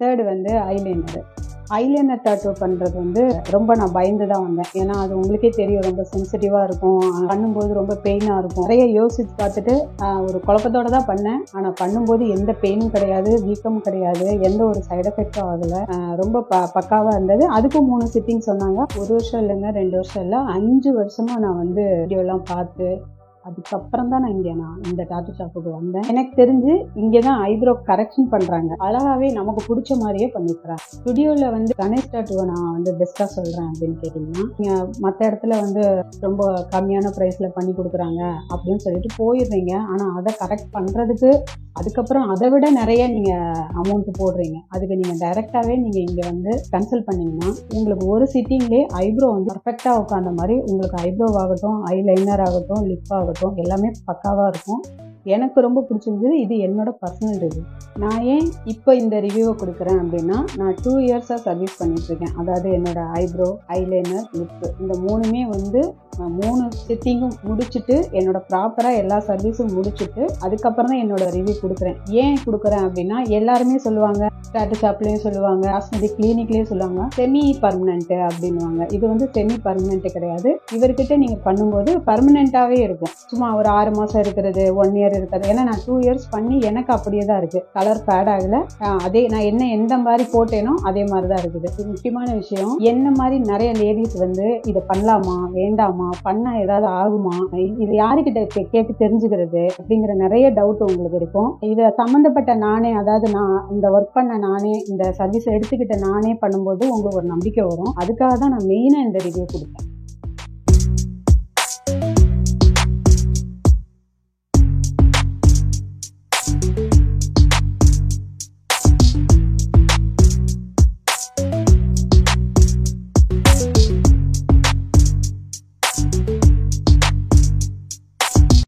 Third வந்து eyeliner. Eyeliner tattoo பண்ணுறது வந்து ரொம்ப நான் பயந்து தான் வந்தேன். ஏன்னா அது உங்களுக்கே தெரியும், ரொம்ப சென்சிட்டிவாக இருக்கும், பண்ணும்போது ரொம்ப பெயினாக இருக்கும். நிறைய யோசித்து பார்த்துட்டு ஒரு குழப்பத்தோடு தான் பண்ணேன். ஆனால் பண்ணும்போது எந்த பெயினும் கிடையாது, வீக்கமும் கிடையாது, எந்த ஒரு சைடு எஃபெக்டும் ஆகலை. ரொம்ப பக்காவாக இருந்தது. அதுக்கும் 3 சிட்டிங் சொன்னாங்க. 1 வருஷம் இல்லைங்க, 2 வருஷம் இல்லை, 5 வருஷமாக நான் வந்து வீடியோலாம் பார்த்து அதுக்கப்புறம் தான் நான் இந்த டாட்டூ ஷாப்புக்கு வந்தேன். எனக்கு தெரிஞ்சு இங்கே தான் ஐப்ரோ கரெக்ஷன் பண்ணுறாங்க. அழகாகவே நமக்கு பிடிச்ச மாதிரியே பண்ணிக்கிறாங்க. ஸ்டுடியோவில் வந்து கணேஷ் டாட்டூவை நான் வந்து பெஸ்ட்டாக சொல்கிறேன் அப்படின்னு கேட்டிங்கன்னா, நீங்கள் மற்ற இடத்துல வந்து ரொம்ப கம்மியான ப்ரைஸில் பண்ணி கொடுக்குறாங்க அப்படின்னு சொல்லிட்டு போயிடுறீங்க. ஆனால் அதை கரெக்ட் பண்ணுறதுக்கு அதுக்கப்புறம் அதை விட நிறைய நீங்கள் அமௌண்ட்டு போடுறீங்க. அதுக்கு நீங்கள் டைரெக்டாகவே நீங்கள் இங்கே வந்து கன்சல்ட் பண்ணிங்கன்னா உங்களுக்கு ஒரு சிட்டிங்லேயே ஐப்ரோ வந்து பர்ஃபெக்டாக உட்காந்த மாதிரி உங்களுக்கு ஐப்ரோ ஆகட்டும், ஐலைனர் ஆகட்டும், லிப் ஆகட்டும் எல்லாமே பக்காவாக இருக்கும். எனக்கு ரொம்ப பிடிச்சிருந்தது. இது என்னோட பர்சனல் ரிவ்யூ. நான் ஏன் இப்போ இந்த ரிவ்யூவை கொடுக்குறேன் அப்படின்னா, நான் 2 இயர்ஸாக சர்வீஸ் பண்ணிகிட்ருக்கேன். அதாவது என்னோட ஐப்ரோ, ஐலைனர், லிப்பு இந்த 3மே வந்து 3 சிட்டிங்கும் முடிச்சுட்டு என்னோட ப்ராப்பராக எல்லா சர்வீஸும் முடிச்சுட்டு அதுக்கப்புறம் தான் என்னோட ரிவ்யூ கொடுக்குறேன். ஏன் கொடுக்குறேன் அப்படின்னா, எல்லாருமே சொல்லுவாங்க, டாட்டூ ஷாப்லேயும் சொல்லுவாங்க, காஸ்மெட்டிக் கிளினிக்லேயும் சொல்லுவாங்க, செமி பர்மனெண்ட்டு அப்படின்வாங்க. இது வந்து செமி பர்மனெண்ட்டு கிடையாது. இவர்கிட்ட நீங்கள் பண்ணும்போது பர்மனெண்ட்டாகவே இருக்கும். சும்மா ஒரு 6 மாதம் இருக்கிறது, 1 இயர் இருக்கிறது. ஏன்னா நான் 2 இயர்ஸ் பண்ணி எனக்கு அப்படியே தான் இருக்குது. கலர் பேட் ஆகலை. அதே நான் எந்த மாதிரி போட்டேனோ அதே மாதிரி தான் இருக்குது. இது முக்கியமான விஷயம். என்ன மாதிரி நிறைய லேடிஸ் வந்து இதை பண்ணலாமா வேண்டாமா, பண்ணால் ஏதாவது ஆகுமா, இது யாருக்கிட்ட கேட்டு தெரிஞ்சுக்கிறது அப்படிங்கிற நிறைய டவுட் உங்களுக்கு இருக்கும். இதை சம்மந்தப்பட்ட நானே, அதாவது நான் இந்த ஒர்க் பண்ண நானே, இந்த சர்வீஸ் எடுத்துக்கிட்ட நானே பண்ணும்போது உங்களுக்கு ஒரு நம்பிக்கை வரும். அதுக்காக தான் நான் மெயினாக இந்த ரிவ்யூ கொடுத்தேன்.